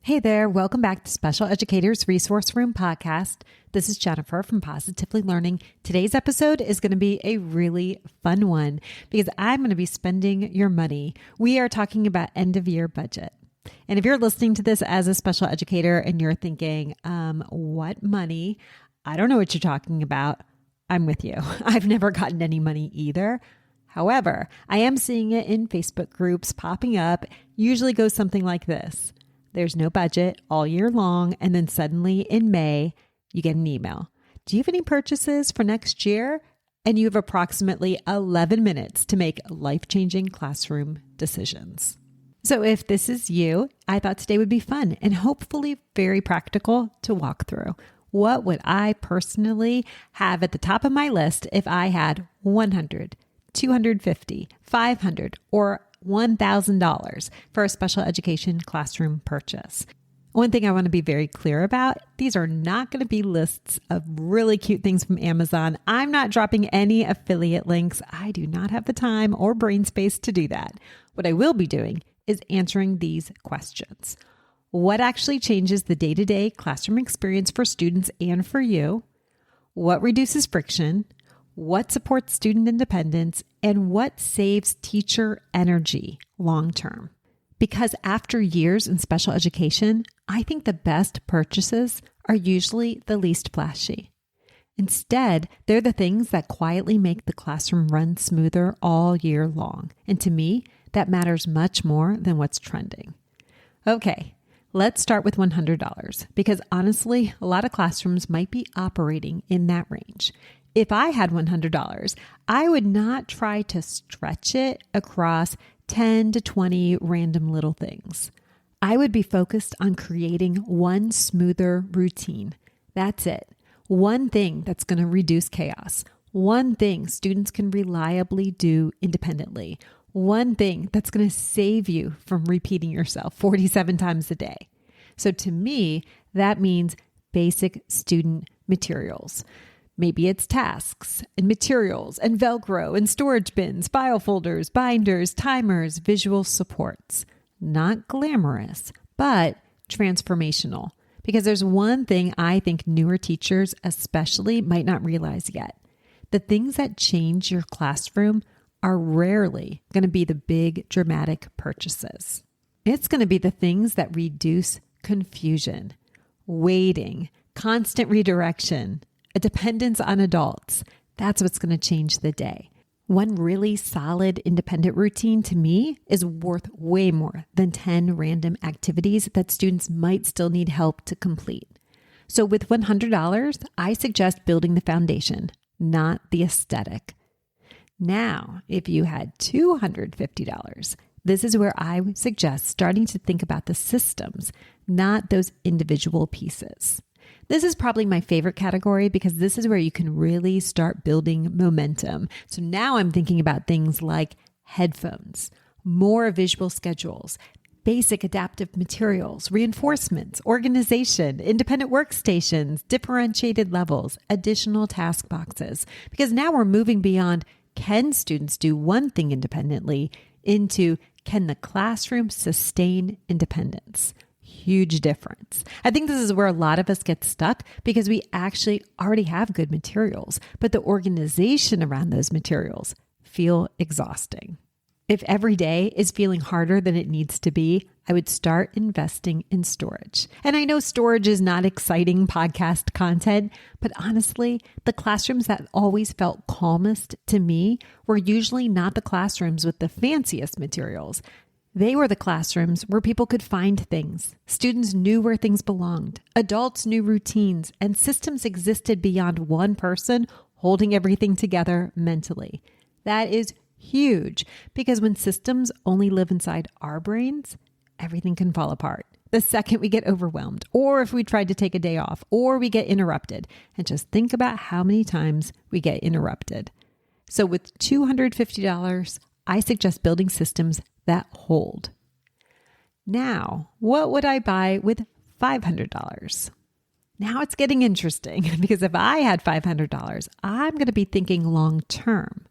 Hey there, welcome back to Special Educators Resource Room Podcast. This is Jennifer from Positively Learning. Today's episode is going to be a really fun one because I'm going to be spending your money. We are talking about end of year budget. And if you're listening to this as a special educator and you're thinking, what money? I don't know what you're talking about. I'm with you. I've never gotten any money either. However, I am seeing it in Facebook groups popping up. Usually goes something like this. There's no budget all year long, and then suddenly in May, you get an email. Do you have any purchases for next year? And you have approximately 11 minutes to make life-changing classroom decisions. So if this is you, I thought today would be fun and hopefully very practical to walk through. What would I personally have at the top of my list if I had $100, $250, $500, or $1,000 for a special education classroom purchase? One thing I want to be very clear about, these are not going to be lists of really cute things from Amazon. I'm not dropping any affiliate links. I do not have the time or brain space to do that. What I will be doing is answering these questions. What actually changes the day-to-day classroom experience for students and for you? What reduces friction? What supports student independence, and what saves teacher energy long-term? Because after years in special education, I think the best purchases are usually the least flashy. Instead, they're the things that quietly make the classroom run smoother all year long. And to me, that matters much more than what's trending. Okay, let's start with $100 because honestly, a lot of classrooms might be operating in that range. If I had $100, I would not try to stretch it across 10 to 20 random little things. I would be focused on creating one smoother routine. That's it. One thing that's going to reduce chaos. One thing students can reliably do independently. One thing that's going to save you from repeating yourself 47 times a day. So to me, that means basic student materials. Maybe it's tasks and materials and Velcro and storage bins, file folders, binders, timers, visual supports. Not glamorous, but transformational. Because there's one thing I think newer teachers especially might not realize yet. The things that change your classroom are rarely going to be the big dramatic purchases. It's going to be the things that reduce confusion, waiting, constant redirection, a dependence on adults. That's what's going to change the day. One really solid independent routine to me is worth way more than 10 random activities that students might still need help to complete. So with $100, I suggest building the foundation, not the aesthetic. Now, if you had $250, this is where I would suggest starting to think about the systems, not those individual pieces. This is probably my favorite category because this is where you can really start building momentum. So now I'm thinking about things like headphones, more visual schedules, basic adaptive materials, reinforcements, organization, independent workstations, differentiated levels, additional task boxes. Because now we're moving beyond can students do one thing independently into can the classroom sustain independence? Huge difference. I think this is where a lot of us get stuck because we actually already have good materials, but the organization around those materials feel exhausting. If every day is feeling harder than it needs to be, I would start investing in storage. And I know storage is not exciting podcast content, but honestly, the classrooms that always felt calmest to me were usually not the classrooms with the fanciest materials. They were the classrooms where people could find things. Students knew where things belonged. Adults knew routines, and systems existed beyond one person holding everything together mentally. That is huge because when systems only live inside our brains, everything can fall apart. The second we get overwhelmed, or if we tried to take a day off, or we get interrupted. And just think about how many times we get interrupted. So with $250, I suggest building systems that hold. Now, what would I buy with $500? Now it's getting interesting because if I had $500, I'm going to be thinking long term.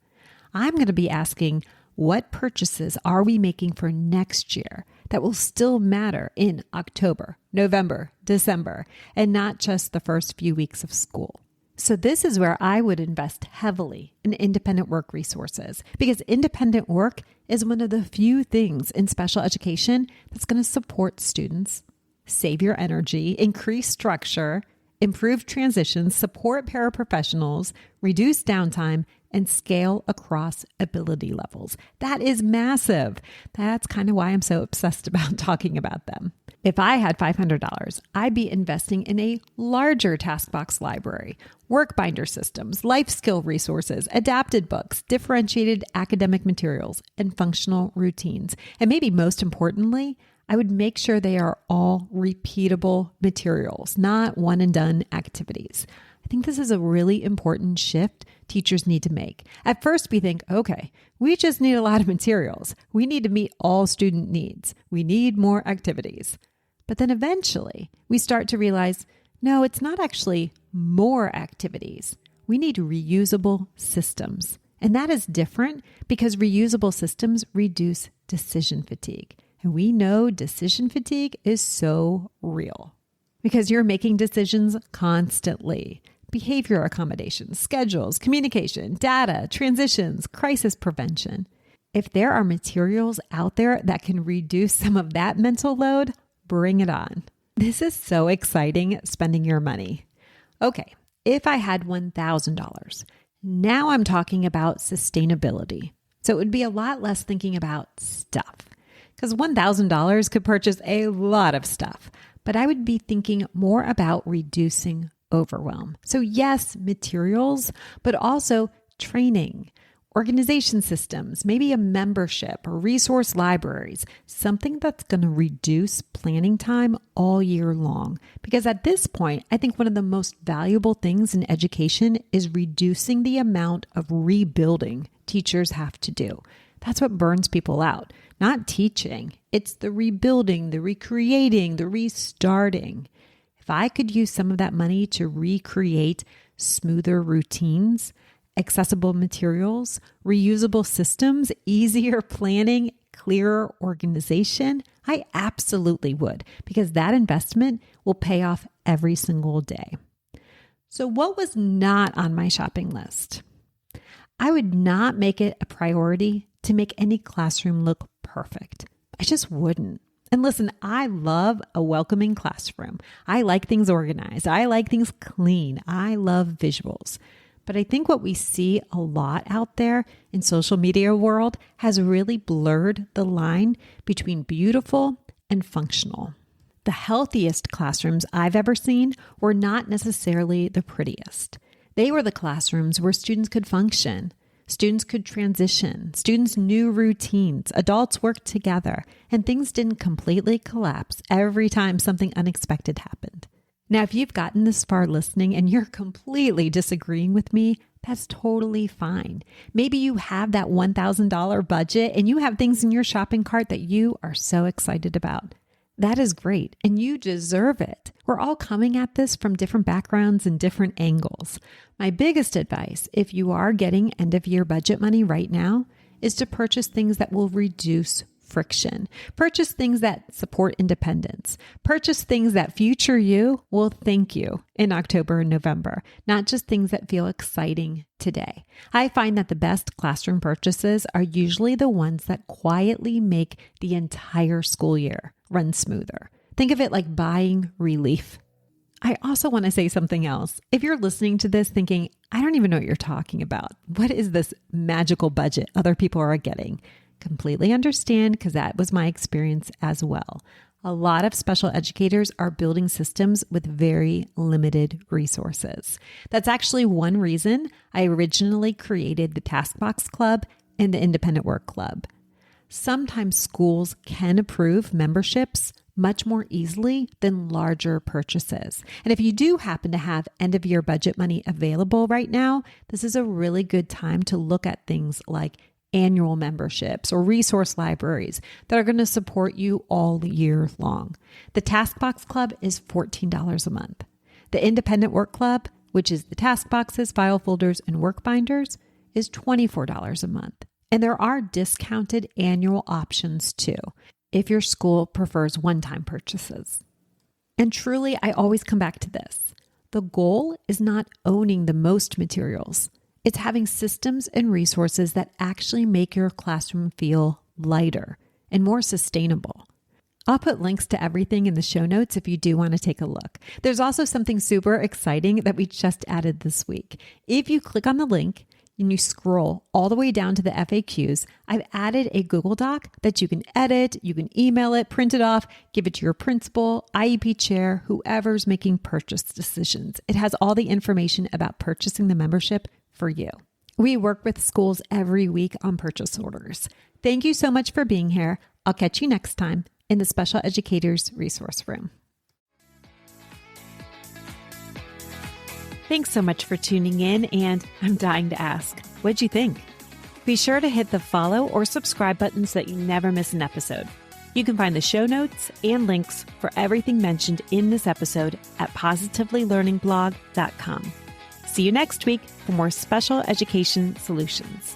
I'm going to be asking, what purchases are we making for next year that will still matter in October, November, December, and not just the first few weeks of school. So this is where I would invest heavily in independent work resources, because independent work is one of the few things in special education that's going to support students, save your energy, increase structure, improve transitions, support paraprofessionals, reduce downtime, and scale across ability levels. That is massive. That's kind of why I'm so obsessed about talking about them. If I had $500, I'd be investing in a larger Taskbox library, work binder systems, life skill resources, adapted books, differentiated academic materials, and functional routines. And maybe most importantly, I would make sure they are all repeatable materials, not one and done activities. I think this is a really important shift teachers need to make. At first, we think, okay, we just need a lot of materials. We need to meet all student needs. We need more activities. But then eventually, we start to realize, no, it's not actually more activities. We need reusable systems. And that is different because reusable systems reduce decision fatigue. And we know decision fatigue is so real because you're making decisions constantly. Behavior accommodations, schedules, communication, data, transitions, crisis prevention. If there are materials out there that can reduce some of that mental load, bring it on. This is so exciting, spending your money. Okay, if I had $1,000, now I'm talking about sustainability. So it would be a lot less thinking about stuff. Because $1,000 could purchase a lot of stuff, but I would be thinking more about reducing overwhelm. So yes, materials, but also training, organization systems, maybe a membership or resource libraries, something that's going to reduce planning time all year long. Because at this point, I think one of the most valuable things in education is reducing the amount of rebuilding teachers have to do. That's what burns people out. Not teaching. It's the rebuilding, the recreating, the restarting. If I could use some of that money to recreate smoother routines, accessible materials, reusable systems, easier planning, clearer organization, I absolutely would, because that investment will pay off every single day. So what was not on my shopping list? I would not make it a priority to make any classroom look perfect. I just wouldn't. And listen, I love a welcoming classroom. I like things organized. I like things clean. I love visuals. But I think what we see a lot out there in social media world has really blurred the line between beautiful and functional. The healthiest classrooms I've ever seen were not necessarily the prettiest. They were the classrooms where students could function. Students could transition, students knew routines, adults worked together, and things didn't completely collapse every time something unexpected happened. Now, if you've gotten this far listening and you're completely disagreeing with me, that's totally fine. Maybe you have that $1,000 budget and you have things in your shopping cart that you are so excited about. That is great, and you deserve it. We're all coming at this from different backgrounds and different angles. My biggest advice, if you are getting end-of-year budget money right now, is to purchase things that will reduce friction. Purchase things that support independence. Purchase things that future you will thank you in October and November, not just things that feel exciting today. I find that the best classroom purchases are usually the ones that quietly make the entire school year run smoother. Think of it like buying relief. I also want to say something else. If you're listening to this thinking, I don't even know what you're talking about. What is this magical budget other people are getting? Completely understand, because that was my experience as well. A lot of special educators are building systems with very limited resources. That's actually one reason I originally created the Taskbox Club and the Independent Work Club. Sometimes schools can approve memberships much more easily than larger purchases. And if you do happen to have end-of-year budget money available right now, this is a really good time to look at things like annual memberships or resource libraries that are going to support you all year long. The Taskbox Club is $14 a month. The Independent Work Club, which is the task boxes, file folders, and work binders, is $24 a month. And there are discounted annual options too. if your school prefers one-time purchases. And truly, I always come back to this. The goal is not owning the most materials. It's having systems and resources that actually make your classroom feel lighter and more sustainable. I'll put links to everything in the show notes if you do want to take a look. There's also something super exciting that we just added this week. If you click on the link and you scroll all the way down to the FAQs, I've added a Google Doc that you can edit, you can email it, print it off, give it to your principal, IEP chair, whoever's making purchase decisions. It has all the information about purchasing the membership for you. We work with schools every week on purchase orders. Thank you so much for being here. I'll catch you next time in the Special Educators Resource Room. Thanks so much for tuning in, and I'm dying to ask, what'd you think? Be sure to hit the follow or subscribe buttons so that you never miss an episode. You can find the show notes and links for everything mentioned in this episode at positivelylearningblog.com. See you next week for more special education solutions.